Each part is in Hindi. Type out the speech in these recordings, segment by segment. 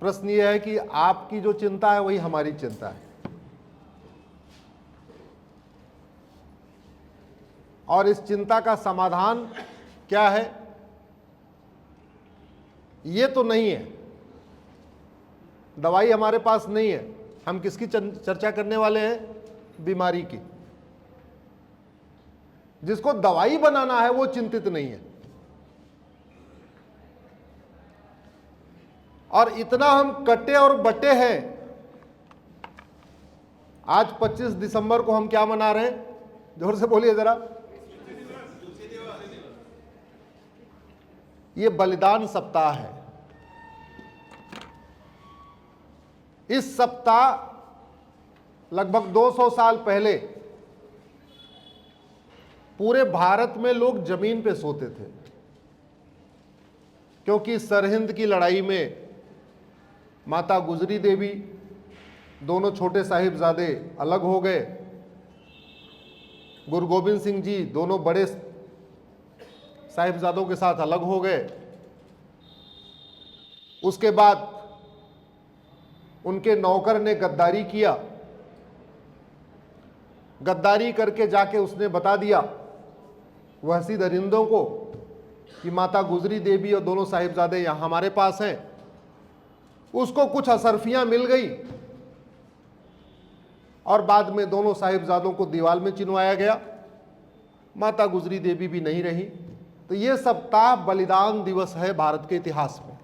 प्रश्न यह है कि आपकी जो चिंता है वही हमारी चिंता है, और इस चिंता का समाधान क्या है ये तो नहीं है, दवाई हमारे पास नहीं है। हम किसकी चर्चा करने वाले हैं? बीमारी की। जिसको दवाई बनाना है वो चिंतित नहीं है। और इतना हम कटे और बटे हैं। आज 25 दिसंबर को हम क्या मना रहे हैं? जोर से बोलिए जरा। ये बलिदान सप्ताह है। इस सप्ताह लगभग 200 साल पहले पूरे भारत में लोग जमीन पे सोते थे, क्योंकि सरहिंद की लड़ाई में माता गुजरी देवी, दोनों छोटे साहिबजादे अलग हो गए। गुरु गोविंद सिंह जी दोनों बड़े साहिबजादों के साथ अलग हो गए। उसके बाद उनके नौकर ने गद्दारी किया। गद्दारी करके जाके उसने बता दिया वहसी दरिंदों को कि माता गुजरी देवी और दोनों साहिबजादे यहां हमारे पास हैं। उसको कुछ असरफियां मिल गई और बाद में दोनों साहिबजादों को दीवार में चिनवाया गया। माता गुजरी देवी भी नहीं रही। तो यह सप्ताह बलिदान दिवस है भारत के इतिहास में।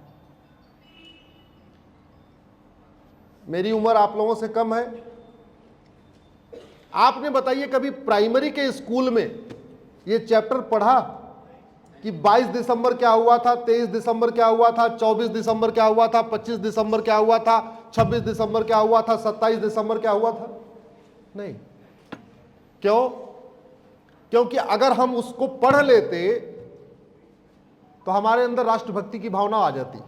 मेरी उम्र आप लोगों से कम है। आपने बताइए कभी प्राइमरी के स्कूल में यह चैप्टर पढ़ा कि 22 दिसंबर क्या हुआ था, 23 दिसंबर क्या हुआ था, 24 दिसंबर क्या हुआ था, 25 दिसंबर क्या हुआ था, 26 दिसंबर क्या हुआ था, 27 दिसंबर क्या हुआ था? नहीं। क्यों? क्योंकि अगर हम उसको पढ़ लेते तो हमारे अंदर राष्ट्रभक्ति की भावना आ जाती।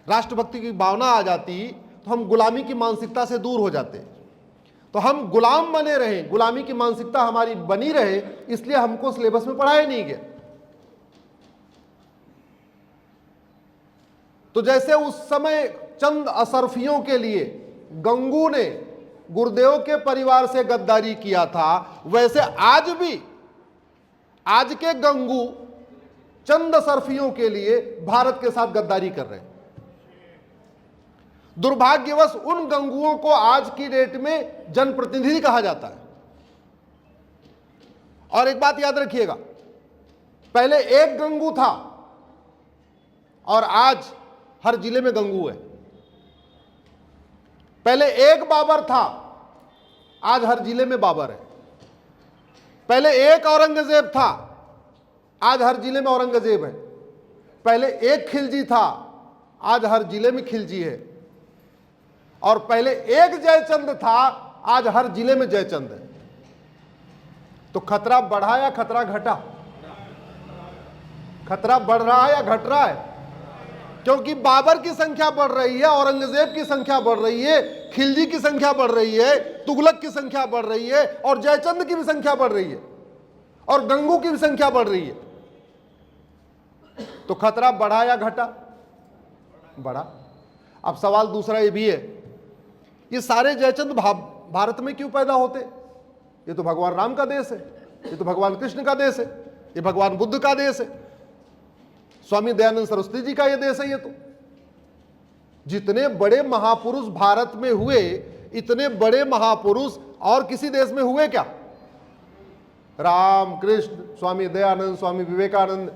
राष्ट्रभक्ति की भावना आ जाती तो हम गुलामी की मानसिकता से दूर हो जाते। तो हम गुलाम बने रहे, गुलामी की मानसिकता हमारी बनी रहे, इसलिए हमको सिलेबस में पढ़ाया नहीं गया। तो जैसे उस समय चंद असरफियों के लिए गंगू ने गुरुदेव के परिवार से गद्दारी किया था, वैसे आज भी आज के गंगू चंद असरफियों के लिए भारत के साथ गद्दारी कर रहे हैं। दुर्भाग्यवश उन गंगुओं को आज की डेट में जनप्रतिनिधि कहा जाता है। और एक बात याद रखिएगा, पहले एक गंगू था और आज हर जिले में गंगू है। पहले एक बाबर था, आज हर जिले में बाबर है। पहले एक औरंगजेब था, आज हर जिले में औरंगजेब है। पहले एक खिलजी था, आज हर जिले में खिलजी है। और पहले एक जयचंद था, आज हर जिले में जयचंद है। तो खतरा बढ़ा या खतरा घटा? खतरा बढ़ रहा है या घट रहा है? क्योंकि बाबर की संख्या बढ़ रही है, औरंगजेब की संख्या बढ़ रही है, खिलजी की संख्या बढ़ रही है, तुगलक की संख्या बढ़ रही है, और जयचंद की भी संख्या बढ़ रही है, और गंगू की भी संख्या बढ़ रही है। तो खतरा बढ़ा या घटा? बढ़ा। अब सवाल दूसरा ये भी है, ये सारे जयचंद भारत में क्यों पैदा होते? ये तो भगवान राम का देश है, ये तो भगवान कृष्ण का देश है, ये भगवान बुद्ध का देश है, स्वामी दयानंद सरस्वती जी का ये देश है। ये तो जितने बड़े महापुरुष भारत में हुए, इतने बड़े महापुरुष और किसी देश में हुए क्या? राम, कृष्ण, स्वामी दयानंद, स्वामी विवेकानंद,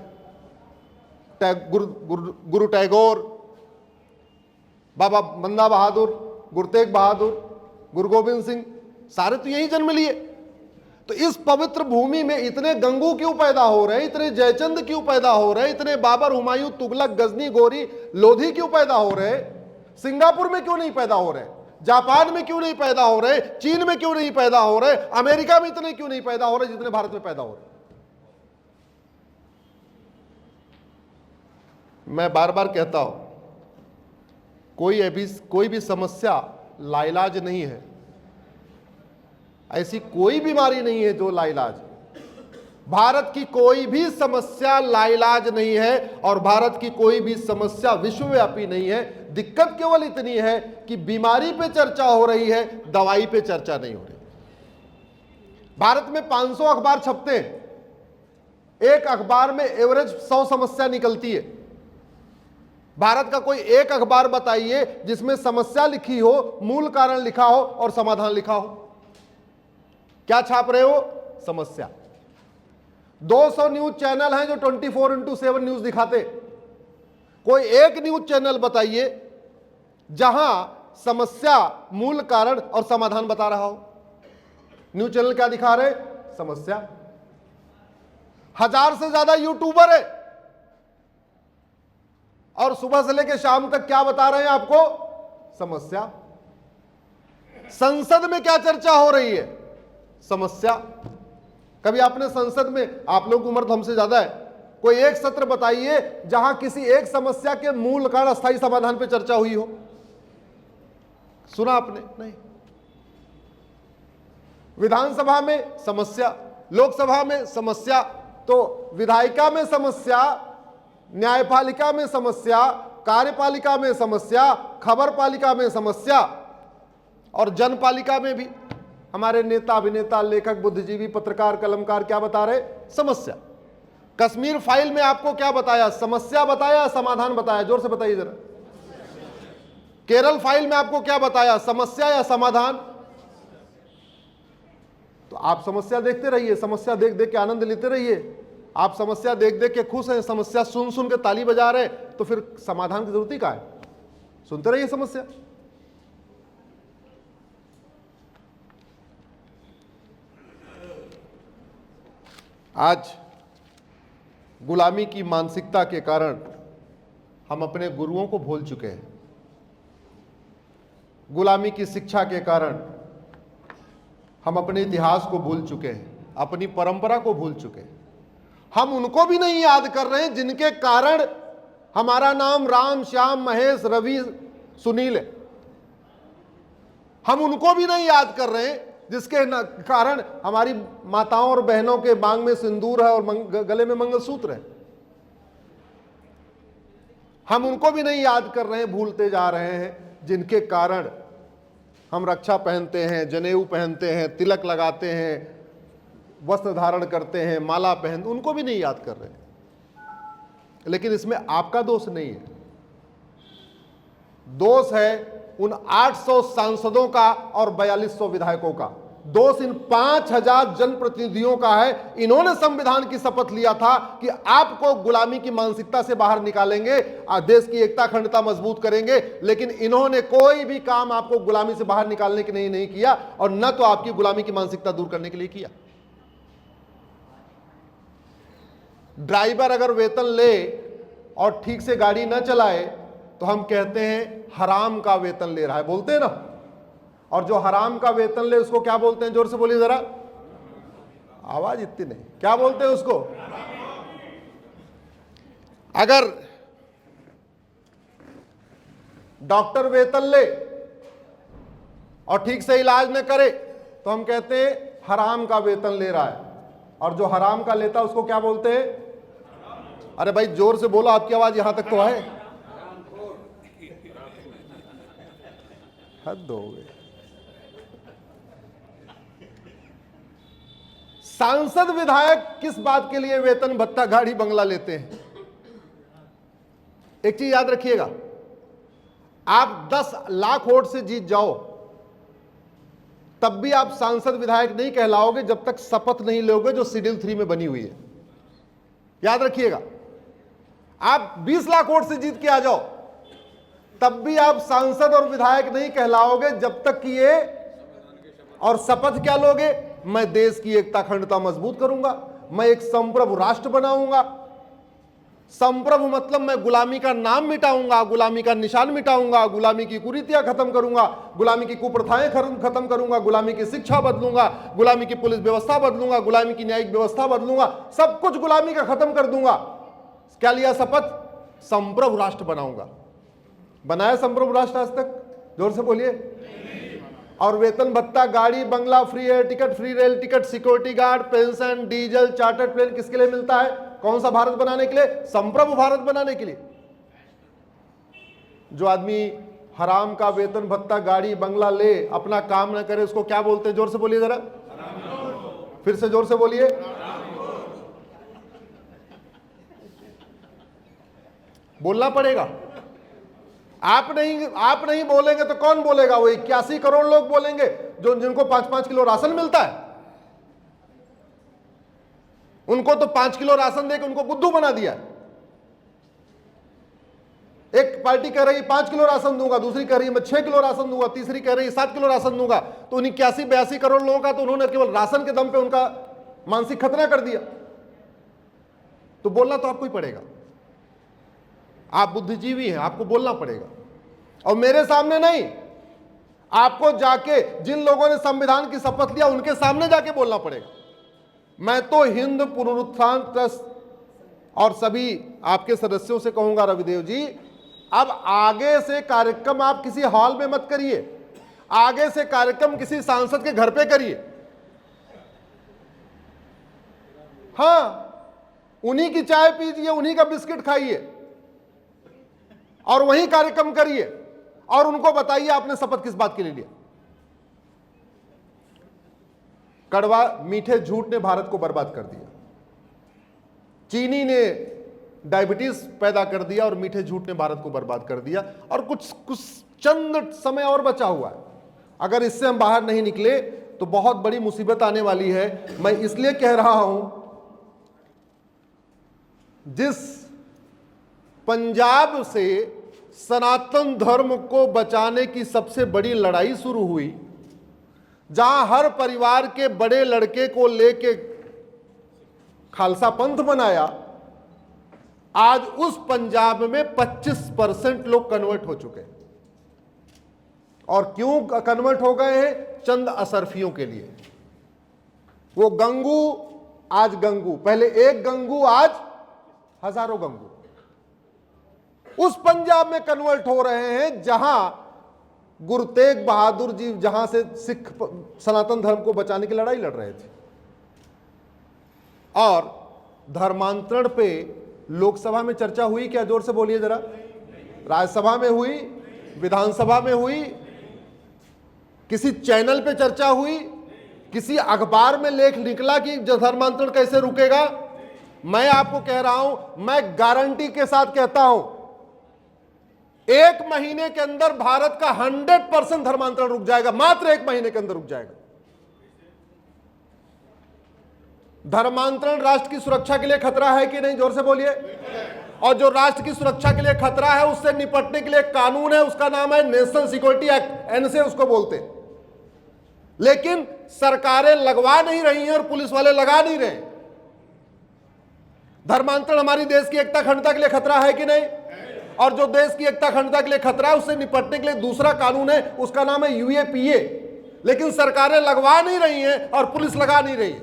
गुरु टैगोर, बाबा बंदा बहादुर, गुरु तेग बहादुर, गुरु गोविंद सिंह, सारे तो यही जन्म लिए। तो इस पवित्र भूमि में इतने गंगू क्यों पैदा हो रहे हैं, इतने जयचंद क्यों पैदा हो रहे हैं, इतने बाबर, हुमायूं, तुगलक, गजनी, गोरी, लोधी क्यों पैदा हो रहे हैं? सिंगापुर में क्यों नहीं पैदा हो रहे? जापान में क्यों नहीं पैदा हो रहे? चीन में क्यों नहीं पैदा हो रहे? अमेरिका में इतने क्यों नहीं पैदा हो रहे जितने भारत में पैदा हो रहे? मैं बार बार कहता हूं, कोई भी समस्या लाइलाज नहीं है। ऐसी कोई बीमारी नहीं है जो लाइलाज है। भारत की कोई भी समस्या लाइलाज नहीं है और भारत की कोई भी समस्या विश्वव्यापी नहीं है। दिक्कत केवल इतनी है कि बीमारी पे चर्चा हो रही है, दवाई पे चर्चा नहीं हो रही। भारत में 500 अखबार छपते हैं, एक अखबार में एवरेज 100 समस्या निकलती है। भारत का कोई एक अखबार बताइए जिसमें समस्या लिखी हो, मूल कारण लिखा हो और समाधान लिखा हो। क्या छाप रहे हो? समस्या। 200 न्यूज चैनल हैं जो 24x7 न्यूज दिखाते। कोई एक न्यूज चैनल बताइए जहां समस्या, मूल कारण और समाधान बता रहा हो। न्यूज चैनल क्या दिखा रहे? समस्या। 1000 से ज्यादा यूट्यूबर है और सुबह से लेकर शाम तक क्या बता रहे हैं आपको? समस्या। संसद में क्या चर्चा हो रही है? समस्या। कभी आपने संसद में, आप लोग की उम्र तो हमसे ज्यादा है, कोई एक सत्र बताइए जहां किसी एक समस्या के मूल कारण, अस्थायी समाधान पे चर्चा हुई हो? सुना आपने? नहीं। विधानसभा में समस्या, लोकसभा में समस्या, तो विधायिका में समस्या, न्यायपालिका में समस्या, कार्यपालिका में समस्या, खबरपालिका में समस्या और जनपालिका में भी हमारे नेता, अभिनेता, लेखक, बुद्धिजीवी, पत्रकार, कलमकार क्या बता रहे? समस्या। कश्मीर फाइल में आपको क्या बताया? समस्या बताया, समाधान बताया? जोर से बताइए जरा। केरल फाइल में आपको क्या बताया? समस्या या समाधान? तो आप समस्या देखते रहिए, समस्या देख देख के आनंद लेते रहिए। आप समस्या देख देख के खुश हैं, समस्या सुन सुन के ताली बजा रहे, तो फिर समाधान की जरूरत ही क्या है? सुनते रहिए समस्या। आज गुलामी की मानसिकता के कारण हम अपने गुरुओं को भूल चुके हैं। गुलामी की शिक्षा के कारण हम अपने इतिहास को भूल चुके हैं, अपनी परंपरा को भूल चुके हैं। हम उनको भी नहीं याद कर रहे हैं जिनके कारण हमारा नाम राम, श्याम, महेश, रवि, सुनील है। हम उनको भी नहीं याद कर रहे हैं जिसके कारण हमारी माताओं और बहनों के मांग में सिंदूर है और गले में मंगलसूत्र है। हम उनको भी नहीं याद कर रहे हैं, भूलते जा रहे हैं जिनके कारण हम रक्षा पहनते हैं, जनेऊ पहनते हैं, तिलक लगाते हैं, वस्त्र धारण करते हैं, माला पहनते, उनको भी नहीं याद कर रहे हैं। लेकिन इसमें आपका दोष नहीं है, दोष है उन 800 सांसदों का और 4200 विधायकों का। दोष इन 5000 जनप्रतिनिधियों का है। इन्होंने संविधान की शपथ लिया था कि आपको गुलामी की मानसिकता से बाहर निकालेंगे, देश की एकता अखंडता मजबूत करेंगे, लेकिन इन्होंने कोई भी काम आपको गुलामी से बाहर निकालने के लिए नहीं किया और न तो आपकी गुलामी की मानसिकता दूर करने के लिए किया। ड्राइवर अगर वेतन ले और ठीक से गाड़ी न चलाए तो हम कहते हैं हराम का वेतन ले रहा है, बोलते हैं ना। और जो हराम का वेतन ले उसको क्या बोलते हैं? जोर से बोलिए जरा, आवाज इतनी नहीं, क्या बोलते हैं उसको? अगर डॉक्टर वेतन ले और ठीक से इलाज न करे तो हम कहते हैं हराम का वेतन ले रहा है। और जो हराम का लेता है उसको क्या बोलते हैं? अरे भाई जोर से बोलो, आपकी आवाज यहां तक तो है। हद हो गई। सांसद विधायक किस बात के लिए वेतन भत्ता, गाड़ी, बंगला लेते हैं? एक चीज याद रखिएगा, आप 10 लाख वोट से जीत जाओ तब भी आप सांसद विधायक नहीं कहलाओगे जब तक शपथ नहीं लोगे जो शेड्यूल 3 में बनी हुई है। याद रखिएगा, आप 20 लाख वोट से जीत के आ जाओ तब भी आप सांसद और विधायक नहीं कहलाओगे जब तक कि ये, और शपथ क्या लोगे? मैं देश की एकता अखंडता मजबूत करूंगा, मैं एक संप्रभु राष्ट्र बनाऊंगा। संप्रभु मतलब मैं गुलामी का नाम मिटाऊंगा, गुलामी का निशान मिटाऊंगा, गुलामी की कुरीतियां खत्म करूंगा, गुलामी की कुप्रथाएं खत्म करूंगा, गुलामी की शिक्षा बदलूंगा, गुलामी की पुलिस व्यवस्था बदलूंगा, गुलामी की न्यायिक व्यवस्था बदलूंगा, सब कुछ गुलामी का खत्म कर दूंगा। क्या लिया शपथ? संप्रभु राष्ट्र बनाऊंगा। बनाया संप्रभु राष्ट्र आज तक? जोर से बोलिए। और वेतन भत्ता, गाड़ी, बंगला free, air ticket free, rail ticket, security guard, pension, diesel, chartered plane किसके लिए मिलता है? कौन सा भारत बनाने के लिए? संप्रभु भारत बनाने के लिए। जो आदमी हराम का वेतन भत्ता, गाड़ी, बंगला ले, अपना काम न करे, उसको क्या बोलते हैं? जोर से बोलिए जरा, फिर से जोर से बोलिए। बोलना पड़ेगा। आप नहीं बोलेंगे तो कौन बोलेगा? वो 81 करोड़ लोग बोलेंगे जो जिनको 5-5 किलो राशन मिलता है। उनको तो 5 किलो राशन देकर उनको बुद्धू बना दिया। एक पार्टी कह रही है 5 किलो राशन दूंगा, दूसरी कह रही है मैं 6 किलो राशन दूंगा, तीसरी कह रही है 7 किलो राशन दूंगा। तो उन 81-82 करोड़ लोगों का तो उन्होंने केवल राशन के दम पे उनका मानसिक खतना कर दिया। तो बोलना तो आपको ही पड़ेगा। आप बुद्धिजीवी हैं, आपको बोलना पड़ेगा। और मेरे सामने नहीं, आपको जाके जिन लोगों ने संविधान की शपथ लिया उनके सामने जाके बोलना पड़ेगा। मैं तो हिंद पुनरुत्थान ट्रस्ट और सभी आपके सदस्यों से कहूंगा, रविदेव जी, अब आगे से कार्यक्रम आप किसी हॉल में मत करिए, आगे से कार्यक्रम किसी सांसद के घर पे करिए। हां, उन्हीं की चाय पीजिए, उन्हीं का बिस्किट खाइए और वहीं कार्यक्रम करिए और उनको बताइए आपने शपथ किस बात के लिए लिया। कड़वा मीठे झूठ ने भारत को बर्बाद कर दिया, चीनी ने डायबिटीज पैदा कर दिया और मीठे झूठ ने भारत को बर्बाद कर दिया। और कुछ चंद समय और बचा हुआ है। अगर इससे हम बाहर नहीं निकले तो बहुत बड़ी मुसीबत आने वाली है। मैं इसलिए कह रहा हूं, जिस पंजाब से सनातन धर्म को बचाने की सबसे बड़ी लड़ाई शुरू हुई, जहां हर परिवार के बड़े लड़के को लेके खालसा पंथ बनाया, आज उस पंजाब में 25% लोग कन्वर्ट हो चुके हैं। और क्यों कन्वर्ट हो गए हैं? चंद असरफियों के लिए। वो गंगू आज गंगू, पहले एक गंगू आज हजारों गंगू, उस पंजाब में कन्वर्ट हो रहे हैं जहां गुरु तेग बहादुर जी जहां से सिख सनातन धर्म को बचाने की लड़ाई लड़ रहे थे। और धर्मांतरण पे लोकसभा में चर्चा हुई क्या? जोर से बोलिए जरा। राज्यसभा में हुई, विधानसभा में हुई, किसी चैनल पे चर्चा हुई, किसी अखबार में लेख निकला कि धर्मांतरण कैसे रुकेगा? मैं आपको कह रहा हूं, मैं गारंटी के साथ कहता हूं, 1 महीने के अंदर भारत का 100% धर्मांतरण रुक जाएगा। मात्र 1 महीने के अंदर रुक जाएगा। धर्मांतरण राष्ट्र की सुरक्षा के लिए खतरा है कि नहीं? जोर से बोलिए। और जो राष्ट्र की सुरक्षा के लिए खतरा है, उससे निपटने के लिए कानून है, उसका नाम है नेशनल सिक्योरिटी एक्ट, एनएसए उसको बोलते हैं। लेकिन सरकारें लगवा नहीं रही हैं और पुलिस वाले लगा नहीं रहे। धर्मांतरण हमारी देश की एकता अखंडता के लिए खतरा है कि नहीं? और जो देश की एकता अखंडता के लिए खतरा है, उससे निपटने के लिए दूसरा कानून है, उसका नाम है यूएपीए। लेकिन सरकारें लगवा नहीं रही हैं और पुलिस लगा नहीं रही है।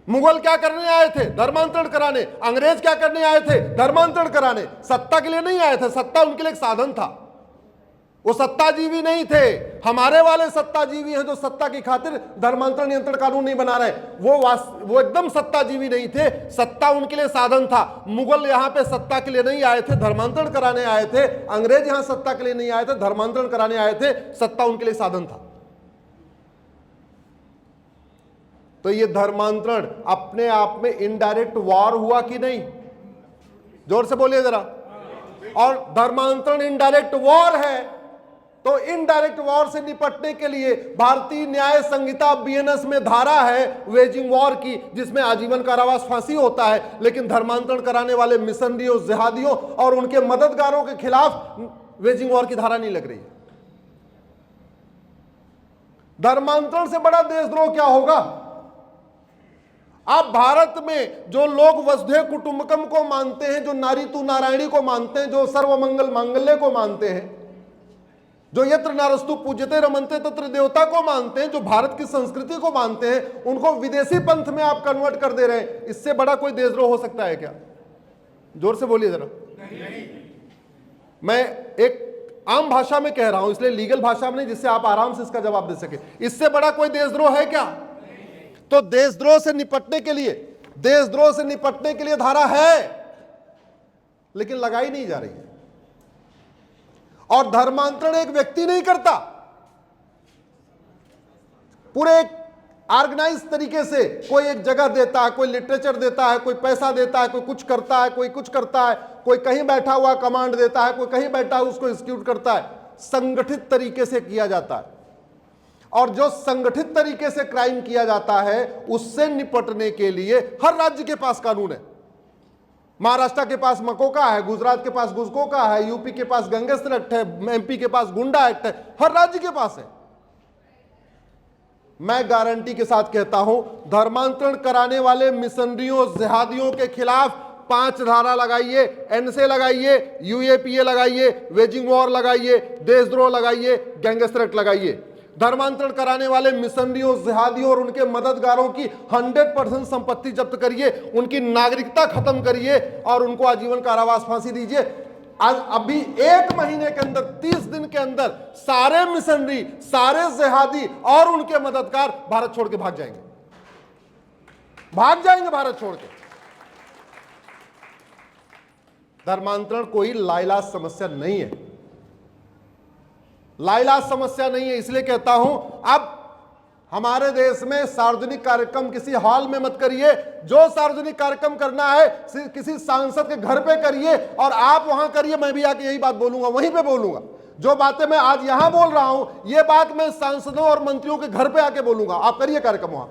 मुगल क्या करने आए थे? धर्मांतरण कराने। अंग्रेज क्या करने आए थे? धर्मांतरण कराने। सत्ता के लिए नहीं आए थे, सत्ता उनके लिए एक साधन था। वो सत्ताजीवी नहीं थे। हमारे वाले सत्ताजीवी हैं जो सत्ता की खातिर धर्मांतरण नियंत्रण कानून नहीं बना रहे। वो एकदम सत्ताजीवी नहीं थे, सत्ता उनके लिए साधन था। मुगल यहां पे सत्ता के लिए नहीं आए थे, धर्मांतरण कराने आए थे। अंग्रेज यहां सत्ता के लिए नहीं आए थे, धर्मांतरण कराने आए थे। सत्ता उनके लिए साधन था। तो ये धर्मांतरण अपने आप में इनडायरेक्ट वॉर हुआ कि नहीं? जोर से बोलिए जरा। और धर्मांतरण इनडायरेक्ट वॉर है, तो इनडायरेक्ट वॉर से निपटने के लिए भारतीय न्याय संहिता बीएनएस में धारा है वेजिंग वॉर की, जिसमें आजीवन कारावास फांसी होता है। लेकिन धर्मांतरण कराने वाले मिशनरियों, जिहादियों और उनके मददगारों के खिलाफ वेजिंग वॉर की धारा नहीं लग रही है। धर्मांतरण से बड़ा देशद्रोह क्या होगा? आप भारत में जो लोग वसुधैव कुटुंबकम को मानते हैं, जो नारी तू नारायणी को मानते हैं, जो सर्वमंगल मांगल्य को मानते हैं, जो यत्र नारस्तु पूज्यते रमन्ते तत्र देवता को मानते हैं, जो भारत की संस्कृति को मानते हैं, उनको विदेशी पंथ में आप कन्वर्ट कर दे रहे हैं। इससे बड़ा कोई देशद्रोह हो सकता है क्या? जोर से बोलिए जरा। मैं एक आम भाषा में कह रहा हूं, इसलिए लीगल भाषा में नहीं, जिससे आप आराम से इसका जवाब दे सके। इससे बड़ा कोई देशद्रोह है क्या? तो देशद्रोह से निपटने के लिए धारा है, लेकिन लगाई नहीं जा रही है। और धर्मांतरण एक व्यक्ति नहीं करता, पूरे एक ऑर्गेनाइज तरीके से कोई एक जगह देता है, कोई लिटरेचर देता है, कोई पैसा देता है, कोई कुछ करता है, कोई कुछ करता है, कोई कहीं बैठा हुआ कमांड देता है, कोई कहीं बैठा हुआ उसको एग्जीक्यूट करता है। संगठित तरीके से किया जाता है, और जो संगठित तरीके से क्राइम किया जाता है उससे निपटने के लिए हर राज्य के पास कानून है। महाराष्ट्र के पास मकोका है, गुजरात के पास गुजकोका है, यूपी के पास गैंगस्टर एक्ट है, एमपी के पास गुंडा एक्ट है, हर राज्य के पास है। मैं गारंटी के साथ कहता हूं, धर्मांतरण कराने वाले मिशनरियों, जिहादियों के खिलाफ 5 धारा लगाइए, एनसे लगाइए, यूएपीए लगाइए, वेजिंग वॉर लगाइए, देशद्रोह लगाइए, गैंगस्टर एक्ट लगाइए। धर्मांतरण कराने वाले मिशनरियों, जिहादियों और उनके मददगारों की 100% संपत्ति जब्त करिए, उनकी नागरिकता खत्म करिए और उनको आजीवन कारावास फांसी दीजिए। आज अभी 1 महीने के अंदर, 30 दिन के अंदर सारे मिशनरी, सारे जिहादी और उनके मददगार भारत छोड़ के भाग जाएंगे भारत छोड़ के। धर्मांतरण कोई लाइलाज समस्या नहीं है, लाइलाज समस्या नहीं है। इसलिए कहता हूं, अब हमारे देश में सार्वजनिक कार्यक्रम किसी हॉल में मत करिए, जो सार्वजनिक कार्यक्रम करना है किसी सांसद के घर पे करिए और आप वहां करिए। मैं भी आके यही बात बोलूंगा, वहीं पे बोलूंगा। जो बातें मैं आज यहां बोल रहा हूं, ये बात मैं सांसदों और मंत्रियों के घर पे आके बोलूंगा। आप करिए कार्यक्रम वहां।